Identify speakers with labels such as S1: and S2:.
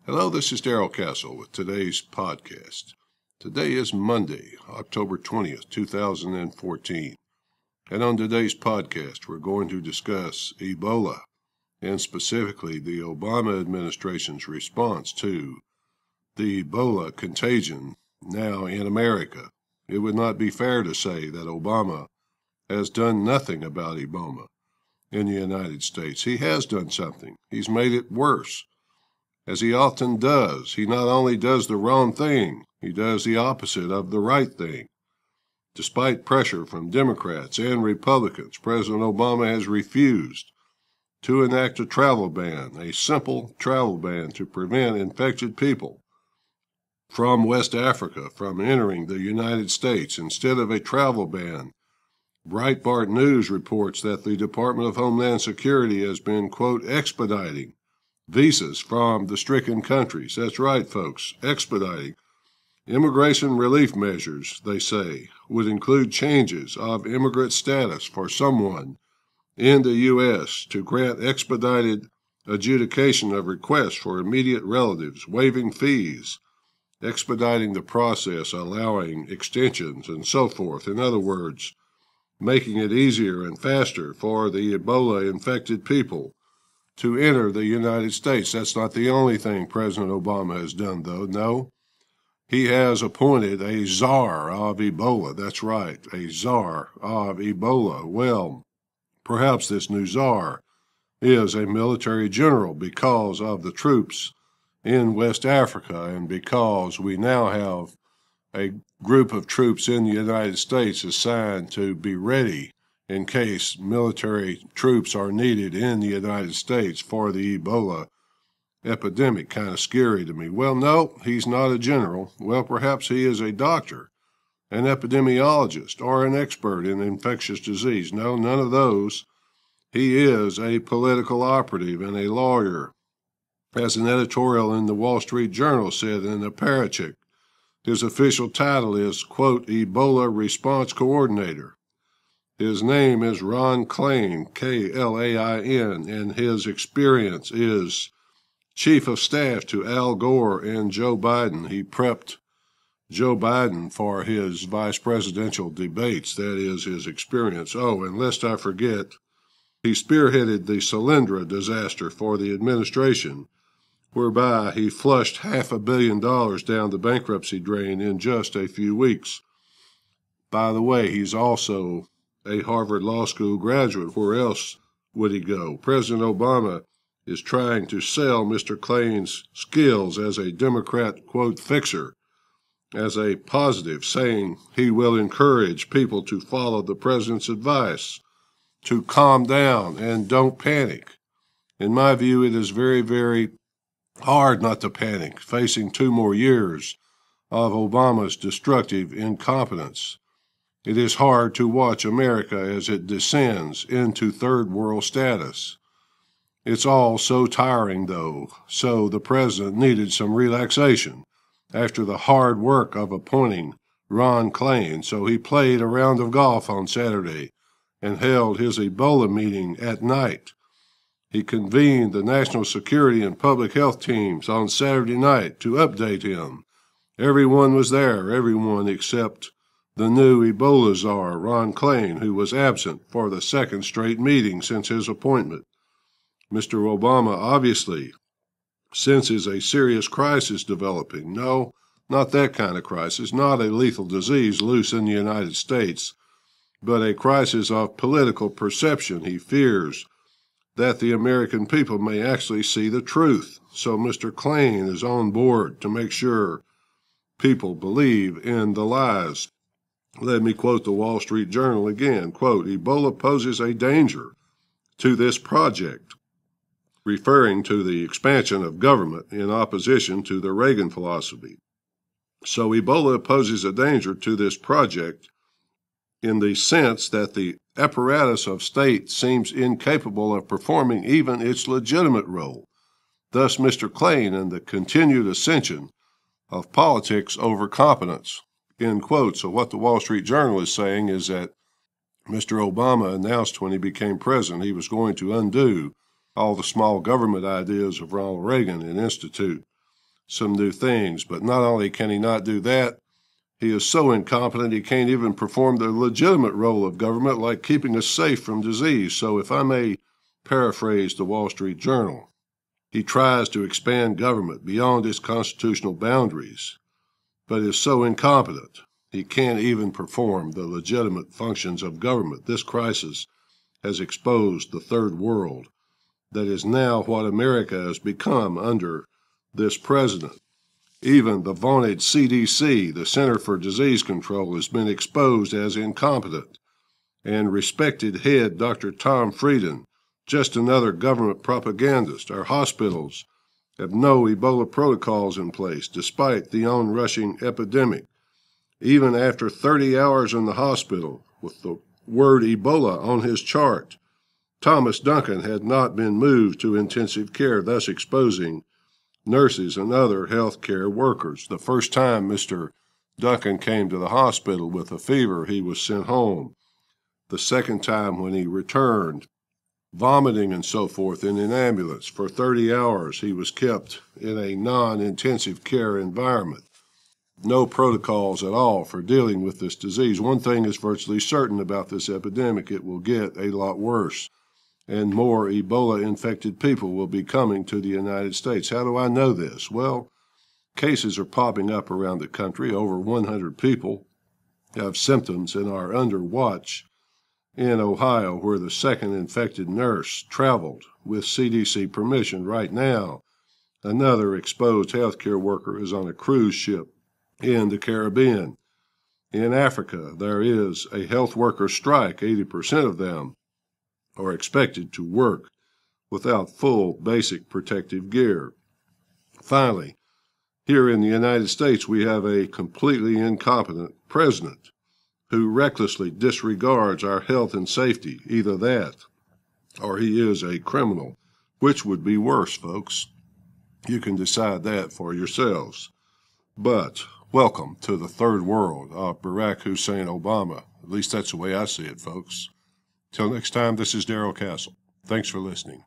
S1: Hello, this is Darrell Castle with today's podcast. Today is Monday, October 20th, 2014. And on today's podcast, we're going to discuss Ebola, and specifically the Obama administration's response to the Ebola contagion now in America. It would not be fair to say that Obama has done nothing about Ebola in the United States. He has done something. He's made it worse. As he often does, he not only does the wrong thing, he does the opposite of the right thing. Despite pressure from Democrats and Republicans, President Obama has refused to enact a travel ban, a simple travel ban to prevent infected people from West Africa from entering the United States. Instead of a travel ban, Breitbart News reports that the Department of Homeland Security has been, quote, expediting visas from the stricken countries. That's right, folks, expediting. Immigration relief measures, they say, would include changes of immigrant status for someone in the U.S. to grant expedited adjudication of requests for immediate relatives, waiving fees, expediting the process, allowing extensions, and so forth. In other words, making it easier and faster for the Ebola-infected people to enter the United States. That's not the only thing President Obama has done, though. No, he has appointed a czar of Ebola. That's right, a czar of Ebola. Well, perhaps this new czar is a military general because of the troops in West Africa and because we now have a group of troops in the United States assigned to be ready in case military troops are needed in the United States for the Ebola epidemic. Kind of scary to me. Well, no, he's not a general. Well, perhaps he is a doctor, an epidemiologist, or an expert in infectious disease. No, none of those. He is a political operative and a lawyer. As an editorial in the Wall Street Journal said in a parachick, his official title is, quote, Ebola Response Coordinator. His name is Ron Klain, K-L-A-I-N, and his experience is Chief of Staff to Al Gore and Joe Biden. He prepped Joe Biden for his vice presidential debates. That is his experience. Oh, and lest I forget, he spearheaded the Solyndra disaster for the administration, whereby he flushed $500 million down the bankruptcy drain in just a few weeks. By the way, he's also a Harvard Law School graduate. Where else would he go? President Obama is trying to sell Mr. Klain's skills as a Democrat, quote, fixer, as a positive, saying he will encourage people to follow the president's advice, to calm down and don't panic. In my view, it is very, very hard not to panic, facing 2 more years of Obama's destructive incompetence. It is hard to watch America as it descends into third world status. It's all so tiring, though, so the president needed some relaxation after the hard work of appointing Ron Klain, so he played a round of golf on Saturday and held his Ebola meeting at night. He convened the national security and public health teams on Saturday night to update him. Everyone was there, everyone except the new Ebola czar, Ron Klain, who was absent for the second straight meeting since his appointment. Mr. Obama obviously senses a serious crisis developing. No, not that kind of crisis, not a lethal disease loose in the United States, but a crisis of political perception. He fears that the American people may actually see the truth. So Mr. Klain is on board to make sure people believe in the lies. Let me quote the Wall Street Journal again, quote, Ebola poses a danger to this project, referring to the expansion of government in opposition to the Reagan philosophy. So Ebola poses a danger to this project in the sense that the apparatus of state seems incapable of performing even its legitimate role. Thus, Mr. Klain and the continued ascension of politics over competence. End quote. So what the Wall Street Journal is saying is that Mr. Obama announced when he became president he was going to undo all the small government ideas of Ronald Reagan and institute some new things. But not only can he not do that, he is so incompetent he can't even perform the legitimate role of government, like keeping us safe from disease. So if I may paraphrase the Wall Street Journal, he tries to expand government beyond its constitutional boundaries, but is so incompetent he can't even perform the legitimate functions of government. This crisis has exposed the third world. That is now what America has become under this president. Even the vaunted CDC, the Center for Disease Control, has been exposed as incompetent. And respected head Dr. Tom Frieden, just another government propagandist. Our hospitals have no Ebola protocols in place, despite the onrushing epidemic. Even after 30 hours in the hospital, with the word Ebola on his chart, Thomas Duncan had not been moved to intensive care, thus exposing nurses and other health care workers. The first time Mr. Duncan came to the hospital with a fever, he was sent home. The second time when he returned, vomiting and so forth, in an ambulance for 30 hours, he was kept in a non-intensive care environment. No protocols at all for dealing with this disease. One thing is virtually certain about this epidemic: it will get a lot worse, and more Ebola-infected people will be coming to the United States. How do I know this? Well, cases are popping up around the country. Over 100 people have symptoms and are under watch in Ohio, where the second infected nurse traveled with CDC permission. Right now, another exposed healthcare worker is on a cruise ship in the Caribbean. In Africa, there is a health worker strike. 80% of them are expected to work without full basic protective gear. Finally, here in the United States, we have a completely incompetent president who recklessly disregards our health and safety. Either that, or he is a criminal. Which would be worse, folks? You can decide that for yourselves. But welcome to the third world of Barack Hussein Obama. At least that's the way I see it, folks. Till next time, this is Darrell Castle. Thanks for listening.